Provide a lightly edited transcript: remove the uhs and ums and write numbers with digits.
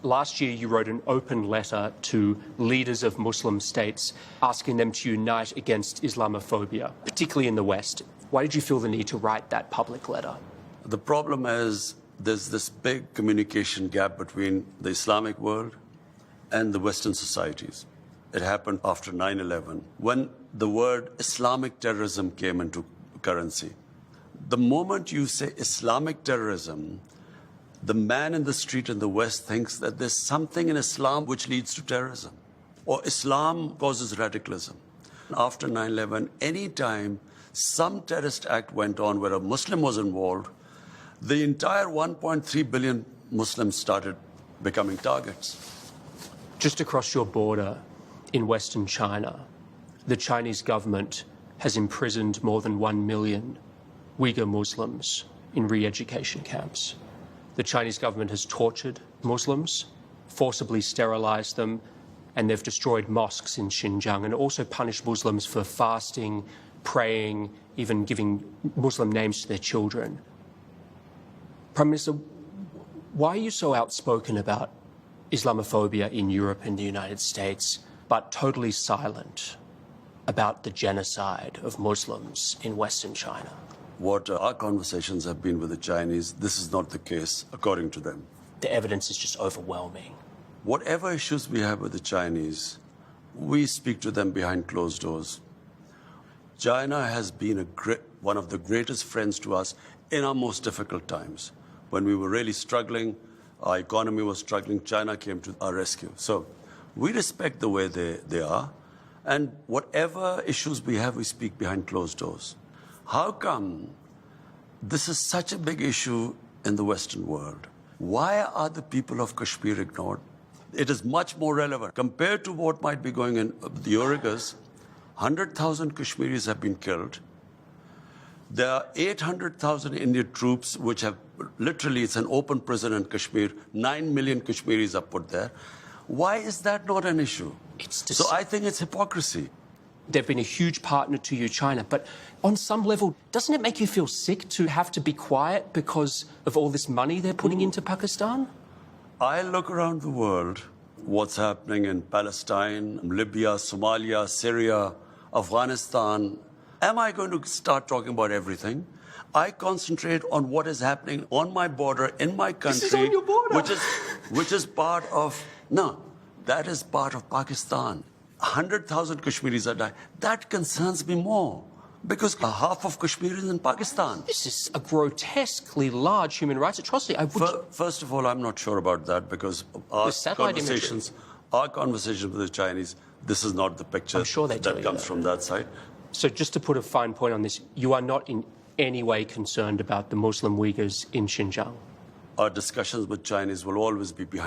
Last year, you wrote an open letter to leaders of Muslim states asking them to unite against Islamophobia, particularly in the West. Why did you feel the need to write that public letter? The problem is there's this big communication gap between the Islamic world and the Western societies. It happened after 9/11, when the word Islamic terrorism came into currency. The moment you say Islamic terrorism, the man in the street in the West thinks that there's something in Islam which leads to terrorism, or Islam causes radicalism. After 9/11, any time some terrorist act went on where a Muslim was involved, the entire 1.3 billion Muslims started becoming targets. Just across your border in Western China, the Chinese government has imprisoned more than 1 million Uyghur Muslims in re-education camps. The Chinese government has tortured Muslims, forcibly sterilized them, and they've destroyed mosques in Xinjiang and also punished Muslims for fasting, praying, even giving Muslim names to their children. Prime Minister, why are you so outspoken about Islamophobia in Europe and the United States, but totally silent about the genocide of Muslims in Western China? What our conversations have been with the Chinese, this is not the case, according to them. The evidence is just overwhelming. Whatever issues we have with the Chinese, we speak to them behind closed doors. China has been one of the greatest friends to us in our most difficult times. When we were really struggling, our economy was struggling, China came to our rescue. So we respect the way they are, and whatever issues we have, we speak behind closed doors. How come this is such a big issue in the Western world? Why are the people of Kashmir ignored? It is much more relevant. Compared to what might be going in the Uyghurs, 100,000 Kashmiris have been killed. There are 800,000 Indian troops which have literally, it's an open prison in Kashmir. 9 million Kashmiris are put there. Why is that not an issue? So I think it's hypocrisy. They've been a huge partner to you, China, but on some level, doesn't it make you feel sick to have to be quiet because of all this money they're putting into Pakistan? I look around the world, what's happening in Palestine, Libya, Somalia, Syria, Afghanistan. Am I going to start talking about everything? I concentrate on what is happening on my border, in my country. This is on your border. Which is part of, no, that is part of Pakistan. 100,000 Kashmiris are dying. That concerns me more, because half of Kashmir is in Pakistan. This is a grotesquely large human rights atrocity. First of all, I'm not sure about that, because our conversations with the Chinese, this is not the picture that comes from that side. So just to put a fine point on this, you are not in any way concerned about the Muslim Uyghurs in Xinjiang? Our discussions with Chinese will always be behind